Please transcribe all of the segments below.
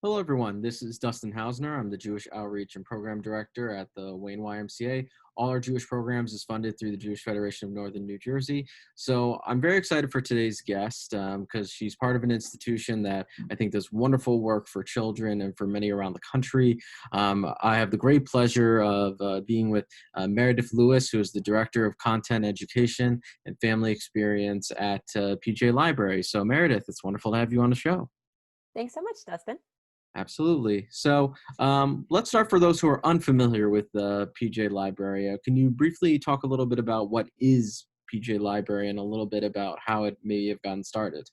Hello, everyone. This is Dustin Hausner. I'm the Jewish Outreach and Program Director at the Wayne YMCA. All our Jewish programs is funded through the Jewish Federation of Northern New Jersey. So I'm very excited for today's guest because she's part of an institution that I think does wonderful work for children and for many around the country. I have the great pleasure of being with Meredith Lewis, who is the Director of Content Education and Family Experience at PJ Library. So Meredith, it's wonderful to have you on the show. Thanks so much, Dustin. Absolutely. So let's start for those who are unfamiliar with the PJ Library. Can you briefly talk a little bit about what is PJ Library and a little bit about how it may have gotten started?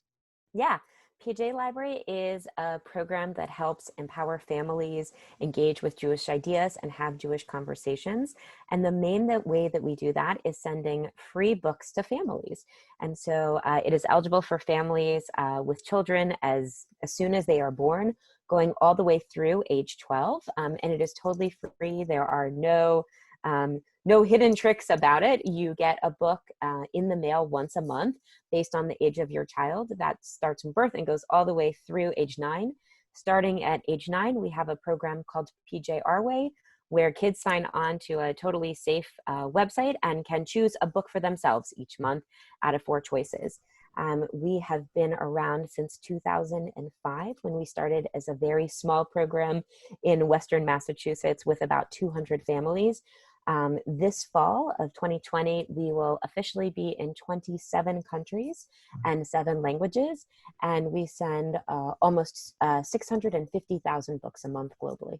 Yeah, PJ Library is a program that helps empower families engage with Jewish ideas and have Jewish conversations. And the main way that we do that is sending free books to families. And so it is eligible for families with children as soon as they are born, going all the way through age 12. And it is totally free. There are no hidden tricks about it. You get a book in the mail once a month based on the age of your child. That starts from birth and goes all the way through age 9. Starting at age 9, we have a program called PJ Our Way, where kids sign on to a totally safe website and can choose a book for themselves each month out of 4 choices. We have been around since 2005 when we started as a very small program in Western Massachusetts with about 200 families. This fall of 2020, we will officially be in 27 countries and 7 languages, and we send almost 650,000 books a month globally.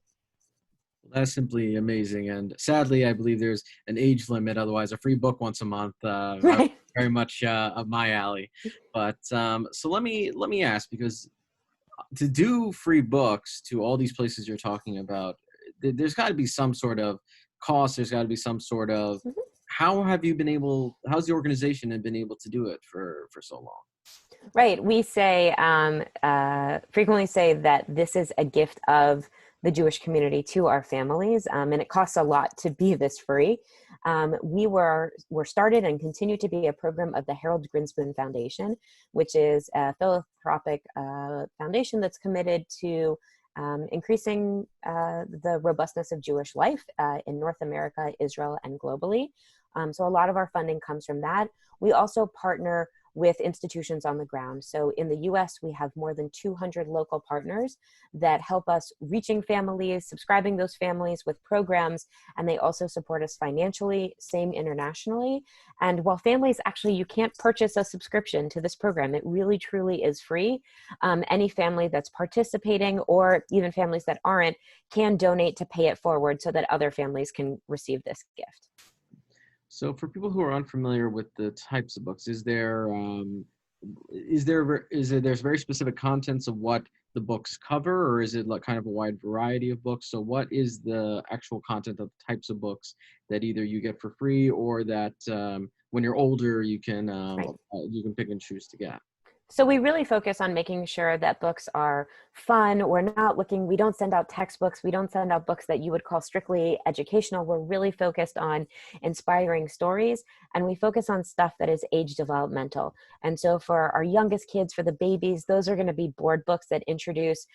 That's simply amazing. And sadly, I believe there's an age limit. Otherwise, a free book once a month, Right. very much up my alley. But so let me ask, because to do free books to all these places you're talking about, there's got to be some sort of cost. There's got to be some sort of how's the organization been able to do it for so long? Right. We say frequently say that this is a gift of the Jewish community to our families, and it costs a lot to be this free. We were started and continue to be a program of the Harold Grinspoon Foundation, which is a philanthropic foundation that's committed to increasing the robustness of Jewish life in North America, Israel, and globally. So a lot of our funding comes from that. We also partner with institutions on the ground. So in the US, we have more than 200 local partners that help us reaching families, subscribing those families with programs, and they also support us financially, same internationally. And while families, actually, you can't purchase a subscription to this program, it really truly is free. Any family that's participating, or even families that aren't, can donate to pay it forward so that other families can receive this gift. So for people who are unfamiliar with the types of books, there's very specific contents of what the books cover, or is it like kind of a wide variety of books? So what is the actual content of the types of books that either you get for free or that when you're older Right. you can pick and choose to get? So we really focus on making sure that books are fun. We don't send out textbooks. We don't send out books that you would call strictly educational. We're really focused on inspiring stories, and we focus on stuff that is age developmental. And so for our youngest kids, for the babies, those are going to be board books that introduce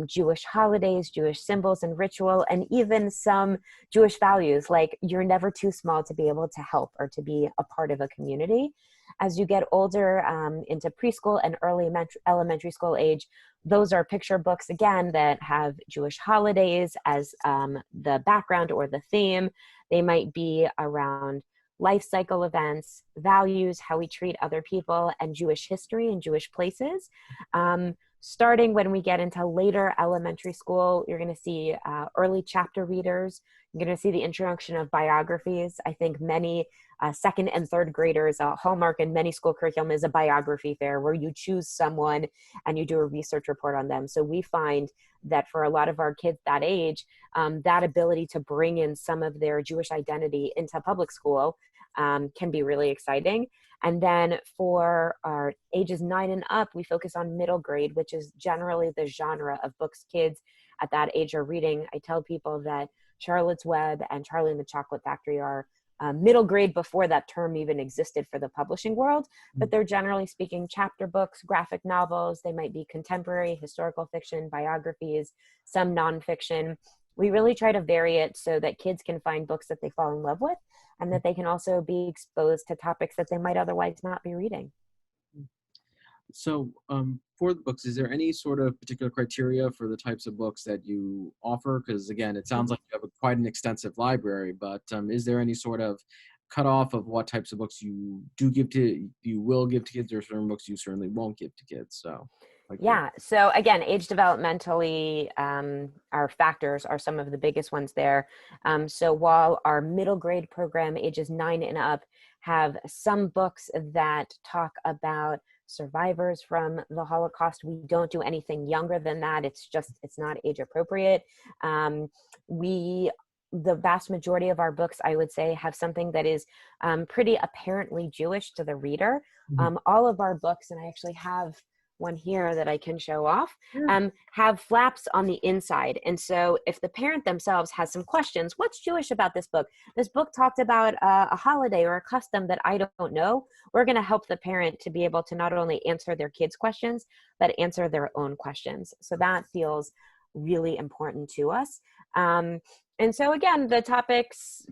Jewish holidays, Jewish symbols and ritual, and even some Jewish values, like you're never too small to be able to help or to be a part of a community. As you get older into preschool and early elementary school age, those are picture books, again, that have Jewish holidays as the background or the theme. They might be around life cycle events, values, how we treat other people, and Jewish history and Jewish places. Starting when we get into later elementary school, you're going to see early chapter readers. You're going to see the introduction of biographies. I think many second and third graders, hallmark in many school curriculum is a biography fair where you choose someone and you do a research report on them. So we find that for a lot of our kids that age, that ability to bring in some of their Jewish identity into public school can be really exciting. And then for our ages 9 and up, we focus on middle grade, which is generally the genre of books kids at that age are reading. I tell people that Charlotte's Web and Charlie and the Chocolate Factory are middle grade before that term even existed for the publishing world, but they're generally speaking chapter books, graphic novels. They might be contemporary, historical fiction, biographies, some nonfiction. We really try to vary it so that kids can find books that they fall in love with, and that they can also be exposed to topics that they might otherwise not be reading. So for the books, is there any sort of particular criteria for the types of books that you offer? Because again, it sounds like you have quite an extensive library, but is there any sort of cutoff of what types of books you will give to kids, or certain books you certainly won't give to kids? So yeah, so again, age developmentally, our factors are some of the biggest ones there. So while our middle grade program, ages 9 and up, have some books that talk about survivors from the Holocaust, we don't do anything younger than that. It's not age appropriate. The vast majority of our books, I would say, have something that is pretty apparently Jewish to the reader. All of our books, and I actually have one here that I can show off, have flaps on the inside. And so if the parent themselves has some questions, what's Jewish about this book? This book talked about a holiday or a custom that I don't know. We're going to help the parent to be able to not only answer their kids' questions, but answer their own questions. So that feels really important to us. And so again, the topics,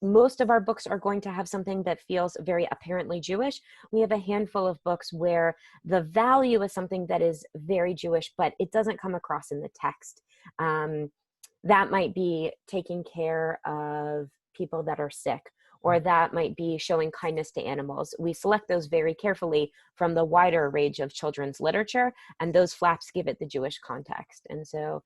most of our books are going to have something that feels very apparently Jewish. We have a handful of books where the value is something that is very Jewish, but it doesn't come across in the text. That might be taking care of people that are sick, or that might be showing kindness to animals. We select those very carefully from the wider range of children's literature, and those flaps give it the Jewish context. And so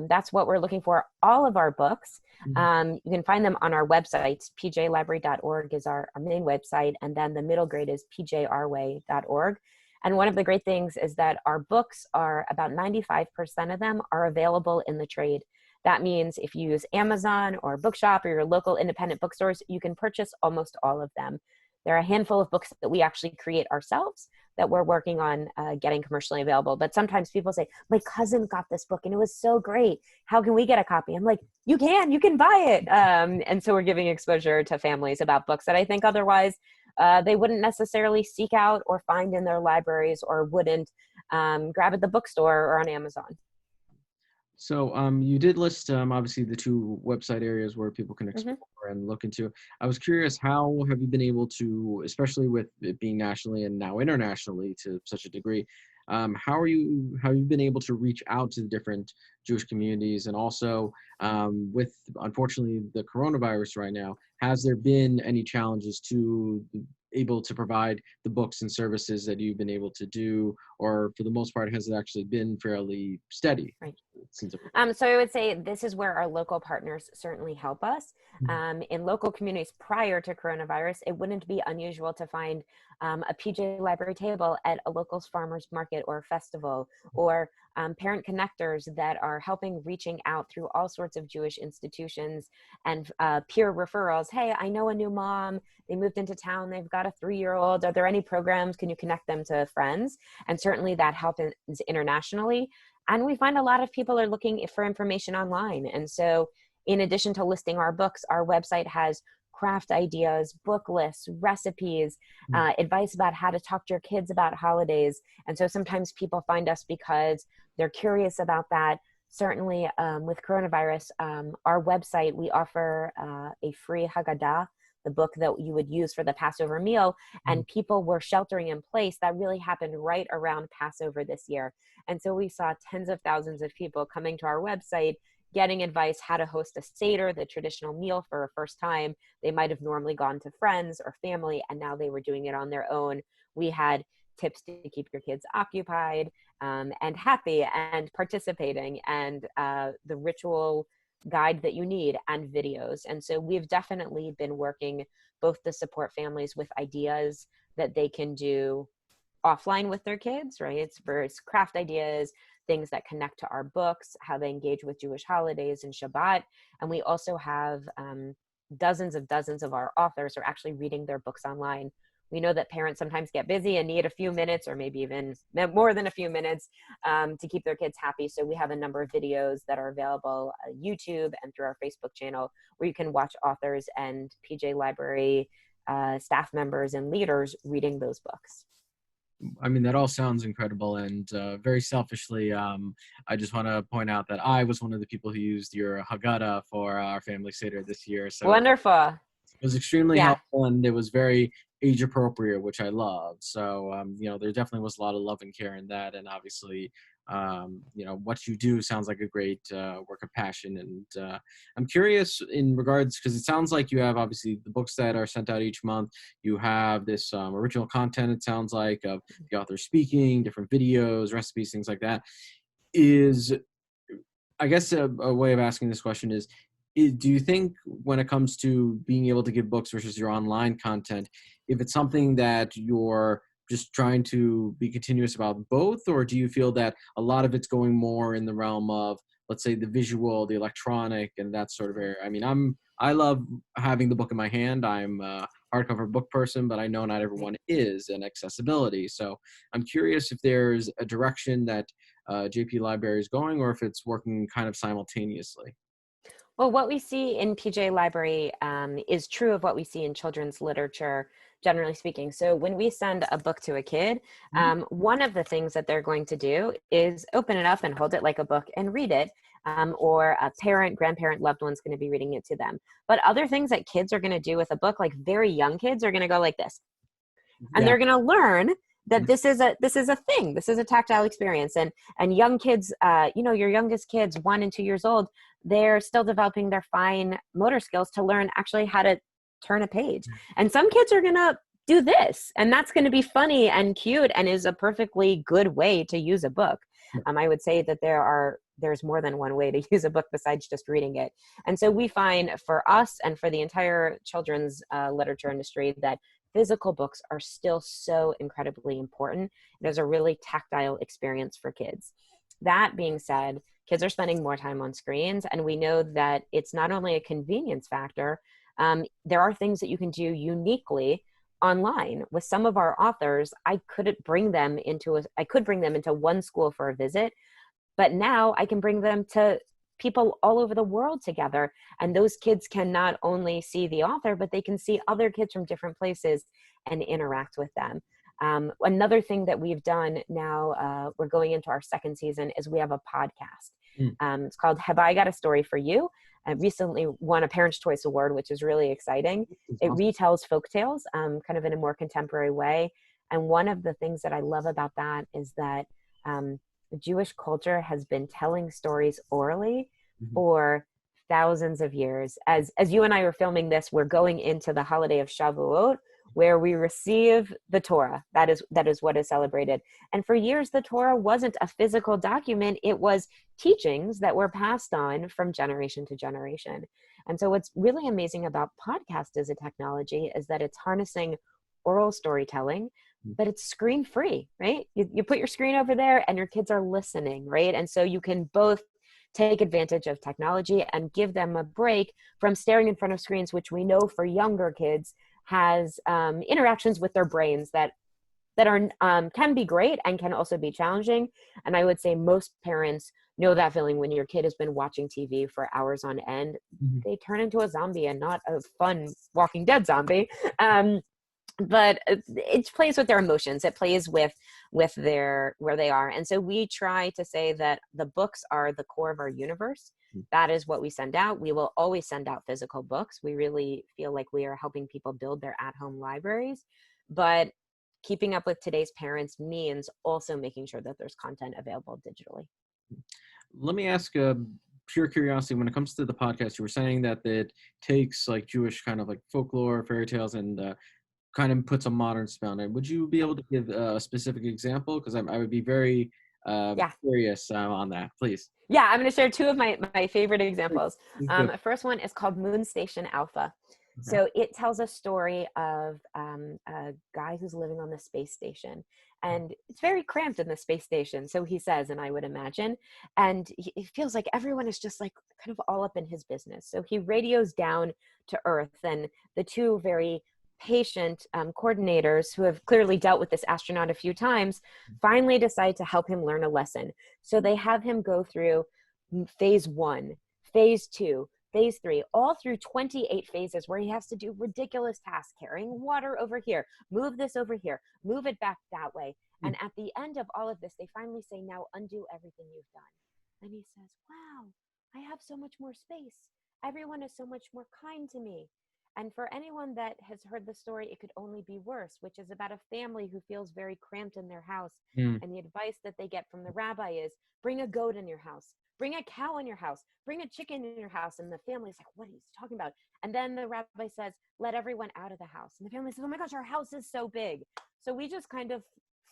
that's what we're looking for. All of our books, you can find them on our websites. pjlibrary.org is our main website, and then the middle grade is pjourway.org. And one of the great things is that our books are about 95% of them are available in the trade. That means if you use Amazon or Bookshop or your local independent bookstores, you can purchase almost all of them. There are a handful of books that we actually create ourselves that we're working on getting commercially available. But sometimes people say, my cousin got this book and it was so great. How can we get a copy? I'm like, you can buy it. And so we're giving exposure to families about books that I think otherwise they wouldn't necessarily seek out or find in their libraries, or wouldn't grab at the bookstore or on Amazon. So you did list obviously the 2 website areas where people can explore and look into. I was curious, how have you been able to, especially with it being nationally and now internationally to such a degree, how have you been able to reach out to the different Jewish communities? And also with, unfortunately, the coronavirus right now, has there been any challenges to able to provide the books and services that you've been able to do, or for the most part, has it actually been fairly steady? Right. Since So I would say this is where our local partners certainly help us. In local communities prior to coronavirus, it wouldn't be unusual to find a PJ library table at a local farmer's market or festival, or parent connectors that are reaching out through all sorts of Jewish institutions and peer referrals. Hey, I know a new mom. They moved into town. They've got a 3-year-old. Are there any programs? Can you connect them to friends? And certainly that happens internationally. And we find a lot of people are looking for information online. And so in addition to listing our books, our website has craft ideas, book lists, recipes, advice about how to talk to your kids about holidays. And so sometimes people find us because they're curious about that. Certainly with coronavirus, our website, we offer a free Haggadah, the book that you would use for the Passover meal, and people were sheltering in place. That really happened right around Passover this year. And so we saw tens of thousands of people coming to our website, getting advice how to host a Seder, the traditional meal, for a first time. They might have normally gone to friends or family, and now they were doing it on their own. We had tips to keep your kids occupied and happy and participating, and the ritual guide that you need, and videos. And so we've definitely been working both to support families with ideas that they can do offline with their kids, right? It's versus craft ideas, things that connect to our books, how they engage with Jewish holidays and Shabbat. And we also have dozens of our authors are actually reading their books online. We know that parents sometimes get busy and need a few minutes, or maybe even more than a few minutes, to keep their kids happy. So we have a number of videos that are available on YouTube and through our Facebook channel, where you can watch authors and PJ Library staff members and leaders reading those books. I mean, that all sounds incredible. And very selfishly, I just want to point out that I was one of the people who used your Haggadah for our family Seder this year. So Wonderful. it was extremely Yeah. helpful, and it was very age appropriate, which I loved. So, there definitely was a lot of love and care in that. And obviously, what you do sounds like a great work of passion. And I'm curious in regards, because it sounds like you have obviously the books that are sent out each month. You have this original content, it sounds like, of the author speaking, different videos, recipes, things like that. I guess a way of asking this question is, do you think when it comes to being able to give books versus your online content, if it's something that you're just trying to be continuous about both, or do you feel that a lot of it's going more in the realm of, let's say, the visual, the electronic, and that sort of area? I mean, I love having the book in my hand. I'm a hardcover book person, but I know not everyone is, and accessibility. So I'm curious if there's a direction that JP Library is going, or if it's working kind of simultaneously. Well, what we see in PJ Library is true of what we see in children's literature, generally speaking. So when we send a book to a kid, one of the things that they're going to do is open it up and hold it like a book and read it. Or a parent, grandparent, loved one's going to be reading it to them. But other things that kids are going to do with a book, like very young kids, are going to go like this. And they're going to learn that this is a thing. This is a tactile experience. And young kids, your youngest kids, 1 and 2 years old, they're still developing their fine motor skills to learn actually how to turn a page. And some kids are going to do this, and that's going to be funny and cute and is a perfectly good way to use a book. I would say that there's more than one way to use a book besides just reading it. And so we find, for us and for the entire children's literature industry, that physical books are still so incredibly important. It is a really tactile experience for kids. That being said, kids are spending more time on screens, and we know that it's not only a convenience factor. There are things that you can do uniquely online. With some of our authors, I could bring them into one school for a visit, but now I can bring them to people all over the world together. And those kids can not only see the author, but they can see other kids from different places and interact with them. Another thing that we've done now, we're going into our second season, is we have a podcast. It's called Have I Got a Story for You? I recently won a Parents' Choice Award, which is really exciting. It retells folktales kind of in a more contemporary way. And one of the things that I love about that is that Jewish culture has been telling stories orally for thousands of years. As you and I were filming this, we're going into the holiday of Shavuot, where we receive the Torah. That is what is celebrated. And for years, the Torah wasn't a physical document. It was teachings that were passed on from generation to generation. And so what's really amazing about podcast as a technology is that it's harnessing oral storytelling, but it's screen free, right? You put your screen over there and your kids are listening, right? And so you can both take advantage of technology and give them a break from staring in front of screens, which we know for younger kids has interactions with their brains that are can be great and can also be challenging. And I would say most parents know that feeling when your kid has been watching TV for hours on end. They turn into a zombie, and not a fun Walking Dead zombie. But it plays with their emotions. It plays with where they are. And so we try to say that the books are the core of our universe. That is what we send out. We will always send out physical books. We really feel like we are helping people build their at-home libraries. But keeping up with today's parents means also making sure that there's content available digitally. Let me ask pure curiosity, when it comes to the podcast, you were saying that it takes like Jewish kind of like folklore, fairy tales, and kind of puts a modern spin on it. Would you be able to give a specific example? Because I would be very curious on that, please. Yeah, I'm going to share two of my favorite examples. First one is called Moon Station Alpha. Okay. So it tells a story of a guy who's living on the space station, and it's very cramped in the space station. So he says, and I would imagine, and he feels like everyone is just like kind of all up in his business. So he radios down to Earth, and the two very patient coordinators who have clearly dealt with this astronaut a few times finally decide to help him learn a lesson. So they have him go through phase 1, phase 2, phase 3, all through 28 phases where he has to do ridiculous tasks, carrying water over here, move this over here, move it back that way. And at the end of all of this, they finally say, now undo everything you've done. And he says, wow, I have so much more space. Everyone is so much more kind to me. And for anyone that has heard the story, it could only be worse, which is about a family who feels very cramped in their house. And the advice that they get from the rabbi is, bring a goat in your house, bring a cow in your house, bring a chicken in your house. And the family's like, what are you talking about? And then the rabbi says, let everyone out of the house. And the family says, oh my gosh, our house is so big. So we just kind of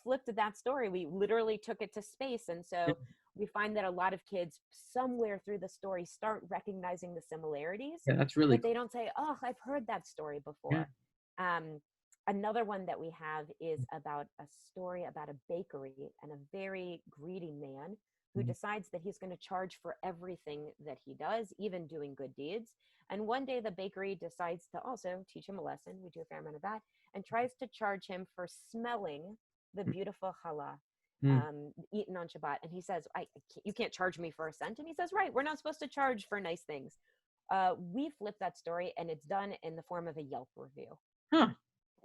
flipped that story. We literally took it to space. And so we find that a lot of kids somewhere through the story start recognizing the similarities. Yeah, that's really but they don't say, oh, I've heard that story before. Another one that we have is about a story about a bakery and a very greedy man who decides that he's going to charge for everything that he does, even doing good deeds. And one day the bakery decides to also teach him a lesson. We do a fair amount of that, and tries to charge him for smelling the beautiful challah eaten on Shabbat. And he says, you can't charge me for a cent. And he says, right, we're not supposed to charge for nice things. We flip that story, and it's done in the form of a Yelp review. Wow.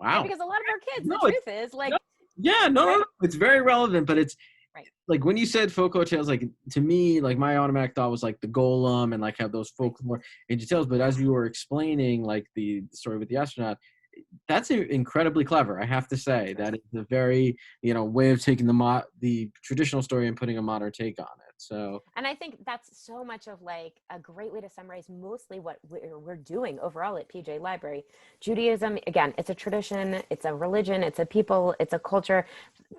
Right? Because a lot of our kids, the truth is like, no, it's very relevant, but it's like when you said folklore tales, like to me, like my automatic thought was like the golem and like have those folklore ancient tales. But as you were explaining, like the story with the astronaut, that's incredibly clever. I have to say that is a very, way of taking the traditional story and putting a modern take on it. So, and I think that's so much of like a great way to summarize mostly what we're doing overall at PJ Library. Judaism, again, it's a tradition, it's a religion, it's a people, it's a culture,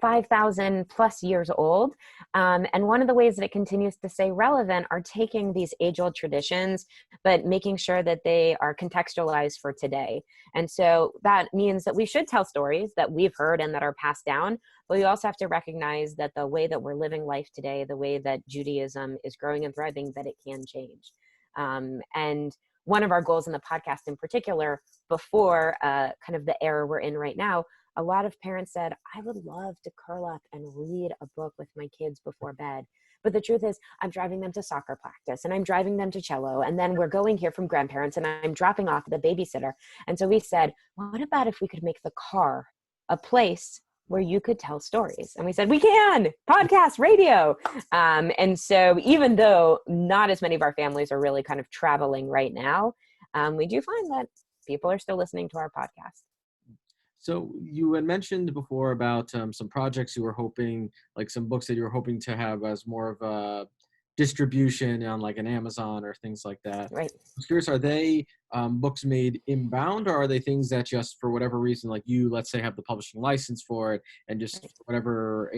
5,000 plus years old. And one of the ways that it continues to stay relevant are taking these age-old traditions, but making sure that they are contextualized for today. And so that means that we should tell stories that we've heard and that are passed down, but we also have to recognize that the way that we're living life today, the way that Judaism is growing and thriving, that it can change. And one of our goals in the podcast in particular, before kind of the era we're in right now, a lot of parents said, I would love to curl up and read a book with my kids before bed. But the truth is, I'm driving them to soccer practice and I'm driving them to cello. And then we're going here from grandparents and I'm dropping off the babysitter. And so we said, what about if we could make the car a place where you could tell stories? And we said, we can, podcast, radio. And so even though not as many of our families are really kind of traveling right now, we do find that people are still listening to our podcast. So you had mentioned before about some projects you were hoping, like some books that you were hoping to have as more of a distribution on like an Amazon or things like that. Right. I was curious, are they books made inbound, or are they things that just for whatever reason, like you, let's say, have the publishing license for it and just for whatever,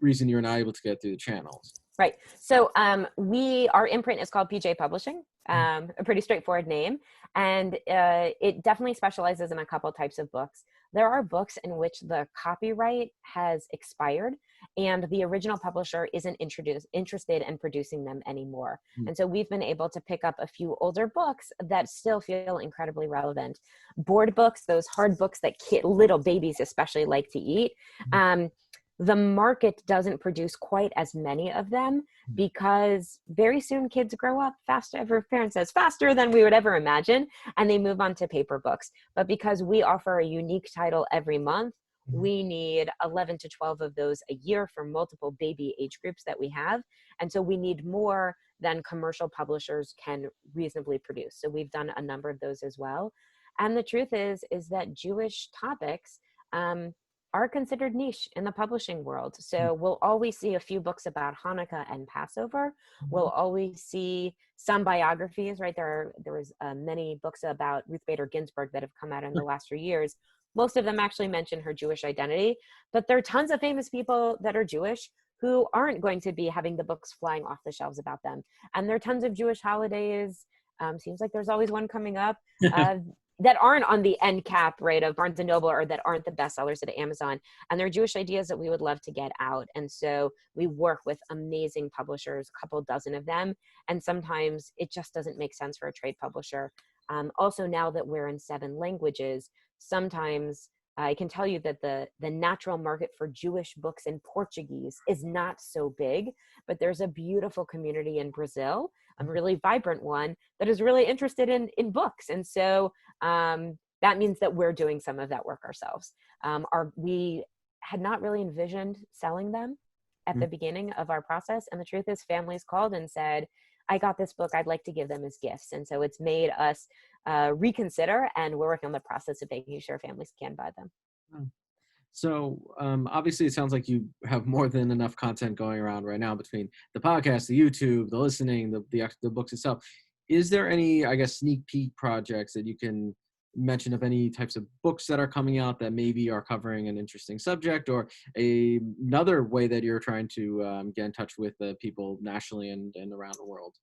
reason you're not able to get through the channels? Right. So our imprint is called PJ Publishing, a pretty straightforward name. And it definitely specializes in a couple types of books. There are books in which the copyright has expired and the original publisher isn't interested in producing them anymore. And so we've been able to pick up a few older books that still feel incredibly relevant. Board books, those hard books that little babies especially like to eat. The market doesn't produce quite as many of them because very soon kids grow up faster, every parent says faster than we would ever imagine, and they move on to paper books. But because we offer a unique title every month, we need 11 to 12 of those a year for multiple baby age groups that we have. And so we need more than commercial publishers can reasonably produce. So we've done a number of those as well. And the truth is that Jewish topics, are considered niche in the publishing world. So we'll always see a few books about Hanukkah and Passover. We'll always see some biographies, right? There was many books about Ruth Bader Ginsburg that have come out in the last few years. Most of them actually mention her Jewish identity, but there are tons of famous people that are Jewish who aren't going to be having the books flying off the shelves about them. And there are tons of Jewish holidays. Seems like there's always one coming up. That aren't on the end cap, right, of Barnes & Noble, or that aren't the bestsellers at Amazon. And they're Jewish ideas that we would love to get out. And so we work with amazing publishers, a couple dozen of them. And sometimes it just doesn't make sense for a trade publisher Also, now that we're in 7 languages, sometimes I can tell you that the natural market for Jewish books in Portuguese is not so big, but there's a beautiful community in Brazil, a really vibrant one, that is really interested in books. And so that means that we're doing some of that work ourselves. We had not really envisioned selling them at the beginning of our process. And the truth is, families called and said, I got this book, I'd like to give them as gifts. And so it's made us reconsider, and we're working on the process of making sure families can buy them. So obviously it sounds like you have more than enough content going around right now between the podcast, the YouTube, the listening, the books itself. Is there any, I guess, sneak peek projects that you can mention of any types of books that are coming out that maybe are covering an interesting subject, or another way that you're trying to get in touch with people nationally and around the world?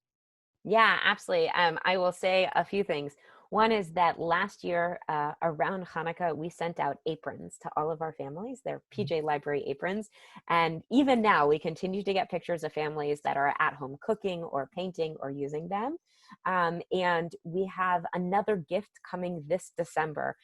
Yeah, absolutely. I will say a few things. One is that last year, around Hanukkah, we sent out aprons to all of our families. They're PJ Library aprons. And even now, we continue to get pictures of families that are at home cooking or painting or using them. And we have another gift coming this December,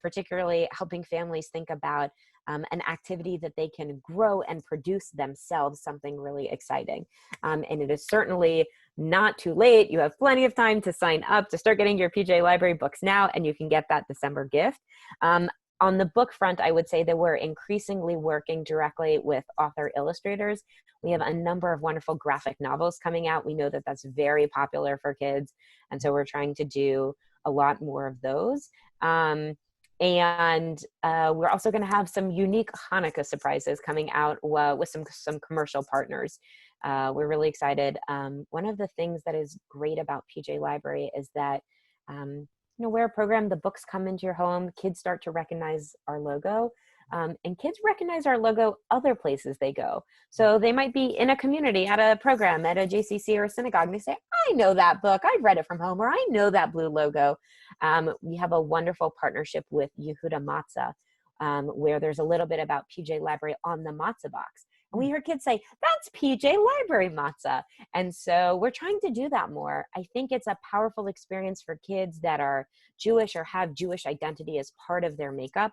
particularly helping families think about an activity that they can grow and produce themselves, something really exciting. And it is certainly not too late. You have plenty of time to sign up to start getting your PJ Library books now, and you can get that December gift. On the book front, I would say that we're increasingly working directly with author illustrators. We have a number of wonderful graphic novels coming out. We know that that's very popular for kids, and so we're trying to do a lot more of those. And we're also going to have some unique Hanukkah surprises coming out with some commercial partners. We're really excited. One of the things that is great about PJ Library is that, we're a program, the books come into your home, kids start to recognize our logo, and kids recognize our logo other places they go. So they might be in a community at a program at a JCC or a synagogue, and they say, I know that book, I've read it from home, or I know that blue logo. We have a wonderful partnership with Yehuda Matzah, where there's a little bit about PJ Library on the matzah box. And we hear kids say, that's PJ Library matzah. And so we're trying to do that more. I think it's a powerful experience for kids that are Jewish or have Jewish identity as part of their makeup,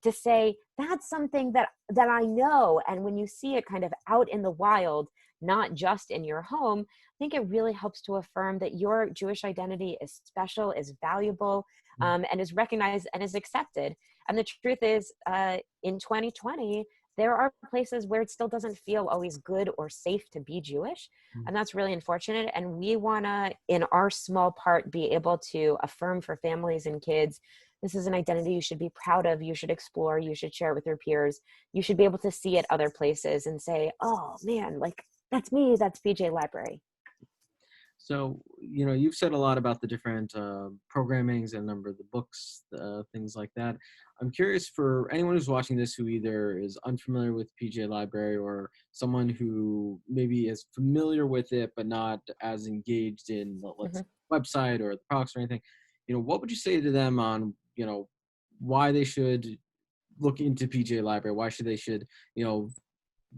to say, that's something that I know. And when you see it kind of out in the wild, not just in your home, I think it really helps to affirm that your Jewish identity is special, is valuable, and is recognized and is accepted. And the truth is, in 2020, there are places where it still doesn't feel always good or safe to be Jewish. And that's really unfortunate. And we want to, in our small part, be able to affirm for families and kids, this is an identity you should be proud of, you should explore, you should share it with your peers. You should be able to see it other places and say, oh man, like that's me, that's PJ Library. So, you've said a lot about the different programmings and number of the books, things like that. I'm curious, for anyone who's watching this who either is unfamiliar with PJ Library or someone who maybe is familiar with it but not as engaged in the website or the products or anything, what would you say to them on, why they should look into PJ Library? Why should they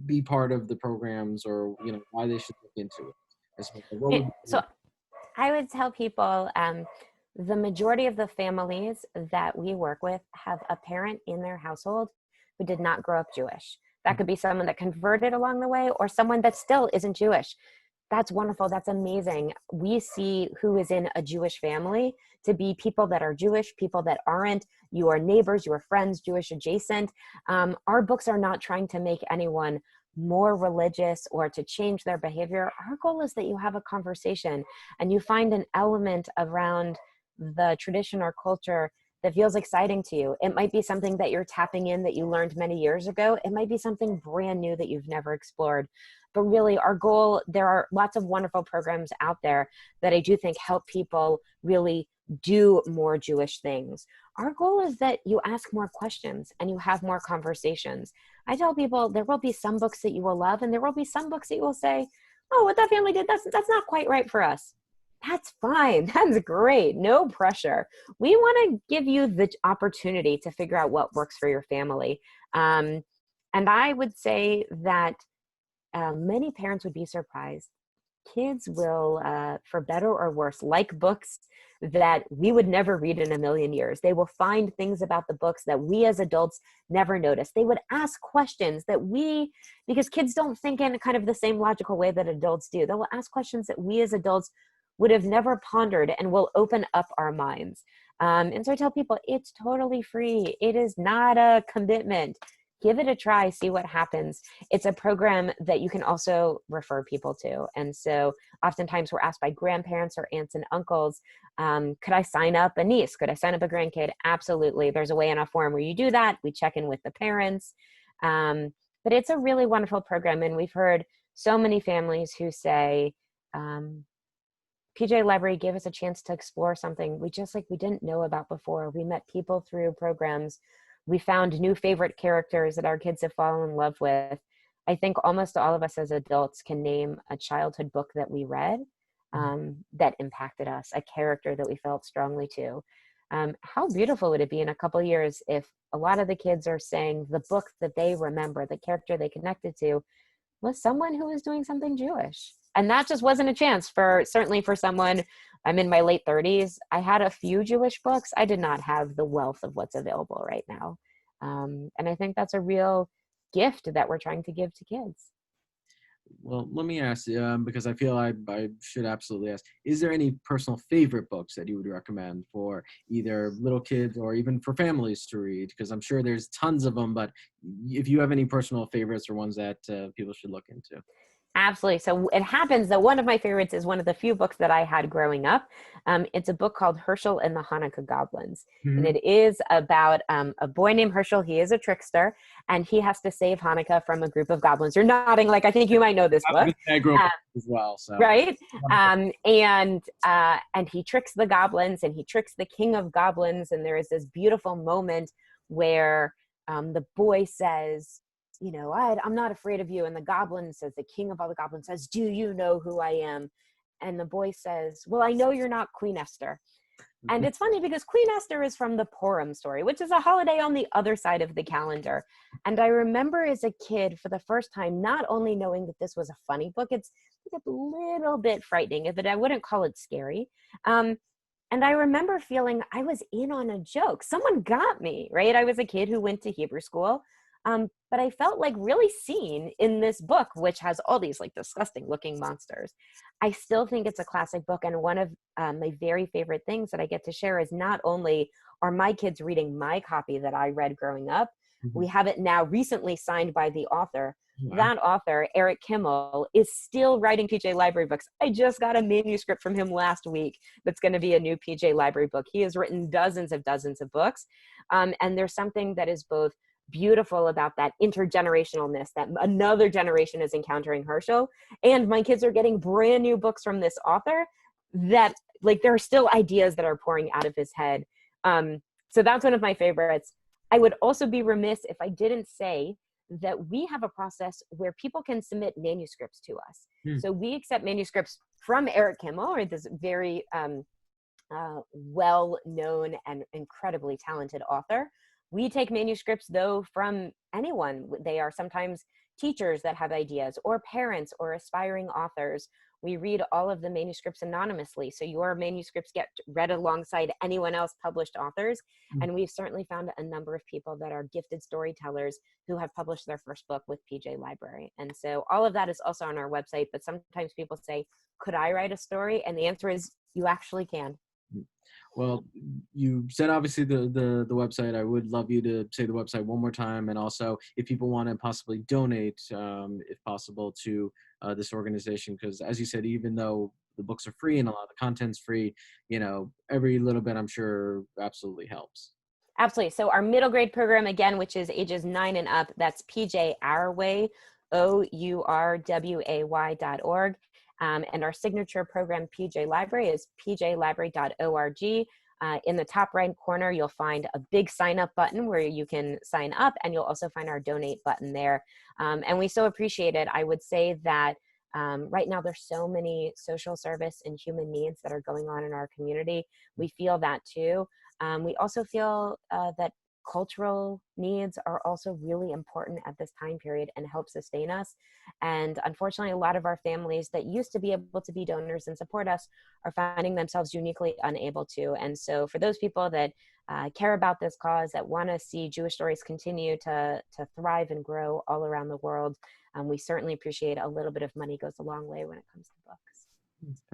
be part of the programs, or, why they should look into it? So I would tell people, the majority of the families that we work with have a parent in their household who did not grow up Jewish. That could be someone that converted along the way, or someone that still isn't Jewish. That's wonderful. That's amazing. We see who is in a Jewish family to be people that are Jewish, people that aren't, your neighbors, your friends, Jewish adjacent. Our books are not trying to make anyone more religious or to change their behavior. Our goal is that you have a conversation and you find an element around the tradition or culture that feels exciting to you. It might be something that you're tapping in that you learned many years ago. It might be something brand new that you've never explored. But really, our goal, there are lots of wonderful programs out there that I do think help people really do more Jewish things. Our goal is that you ask more questions and you have more conversations. I tell people there will be some books that you will love, and there will be some books that you will say, oh, what that family did, that's not quite right for us. That's fine. That's great. No pressure. We want to give you the opportunity to figure out what works for your family. And I would say that many parents would be surprised kids will, for better or worse, like books that we would never read in a million years. They will find things about the books that we as adults never noticed. They would ask questions that because kids don't think in kind of the same logical way that adults do. They will ask questions that we as adults would have never pondered and will open up our minds. And so I tell people it's totally free. It is not a commitment. Give it a try, see what happens. It's a program that you can also refer people to. And so oftentimes we're asked by grandparents or aunts and uncles, could I sign up a niece? Could I sign up a grandkid? Absolutely. There's a way in a form where you do that. We check in with the parents. But it's a really wonderful program. And we've heard so many families who say, PJ Library gave us a chance to explore something we didn't know about before. We met people through programs. We found new favorite characters that our kids have fallen in love with. I think almost all of us as adults can name a childhood book that we read that impacted us, a character that we felt strongly to. How beautiful would it be in a couple years if a lot of the kids are saying the book that they remember, the character they connected to, was someone who was doing something Jewish? And that just wasn't a chance certainly for someone. I'm in my late 30s. I had a few Jewish books. I did not have the wealth of what's available right now. And I think that's a real gift that we're trying to give to kids. Well, let me ask, because I feel I should absolutely ask, is there any personal favorite books that you would recommend for either little kids or even for families to read? Because I'm sure there's tons of them, but if you have any personal favorites or ones that people should look into. Absolutely. So it happens that one of my favorites is one of the few books that I had growing up. It's a book called Herschel and the Hanukkah Goblins. And it is about a boy named Herschel. He is a trickster, and he has to save Hanukkah from a group of goblins. You're nodding like I think you might know this book. I grew up as well. So. Right? And he tricks the goblins, and he tricks the king of goblins. And there is this beautiful moment where the boy says, I'm not afraid of you. And the goblin says, the king of all the goblins says, do you know who I am? And the boy says, well, I know you're not Queen Esther. And it's funny because Queen Esther is from the Purim story, which is a holiday on the other side of the calendar. And I remember as a kid for the first time, not only knowing that this was a funny book, it's a little bit frightening, but I wouldn't call it scary. And I remember feeling I was in on a joke. Someone got me, right? I was a kid who went to Hebrew school. But I felt like really seen in this book, which has all these like disgusting looking monsters. I still think it's a classic book. And one of my very favorite things that I get to share is not only are my kids reading my copy that I read growing up, we have it now recently signed by the author. Wow. That author, Eric Kimmel, is still writing PJ Library books. I just got a manuscript from him last week that's going to be a new PJ Library book. He has written dozens of books. And there's something that is both beautiful about that intergenerationalness, that another generation is encountering Herschel, and my kids are getting brand new books from this author that like there are still ideas that are pouring out of his head. So that's one of my favorites. I would also be remiss if I didn't say that we have a process where people can submit manuscripts to us. So we accept manuscripts from Eric Kimmel, or this very well-known and incredibly talented author. We take manuscripts, though, from anyone. They are sometimes teachers that have ideas, or parents, or aspiring authors. We read all of the manuscripts anonymously, so your manuscripts get read alongside anyone else published authors. And we've certainly found a number of people that are gifted storytellers who have published their first book with PJ Library. And so all of that is also on our website, but sometimes people say, could I write a story? And the answer is, you actually can. Well, you said obviously the website. I would love you to say the website one more time, and also if people want to possibly donate, if possible, to this organization, because as you said, even though the books are free and a lot of the content's free, every little bit I'm sure absolutely helps. Absolutely. So our middle grade program, again, which is ages 9 and up, that's PJ Our Way, OURWAY.org. And our signature program, PJ Library, is pjlibrary.org. In the top right corner, you'll find a big sign up button where you can sign up, and you'll also find our donate button there. And we so appreciate it. I would say that right now there's so many social service and human needs that are going on in our community. We feel that too. We also feel that cultural needs are also really important at this time period and help sustain us. And unfortunately, a lot of our families that used to be able to be donors and support us are finding themselves uniquely unable to. And so for those people that care about this cause, that want to see Jewish stories continue to thrive and grow all around the world, we certainly appreciate a little bit of money goes a long way when it comes to books.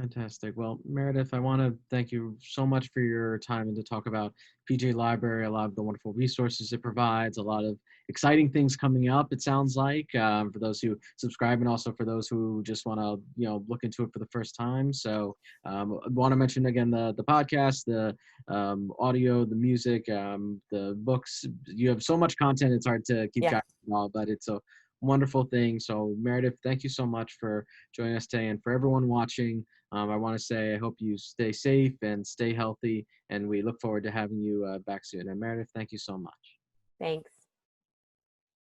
Fantastic. Well, Meredith, I want to thank you so much for your time and to talk about PJ Library, a lot of the wonderful resources it provides, a lot of exciting things coming up, it sounds like, for those who subscribe and also for those who just want to, look into it for the first time. So I want to mention again the podcast, the audio, the music, the books. You have so much content, it's hard to keep Yeah. track of it all, but it's a wonderful thing. So Meredith, thank you so much for joining us today. And for everyone watching, I want to say I hope you stay safe and stay healthy, and we look forward to having you back soon. And Meredith, thank you so much. Thanks.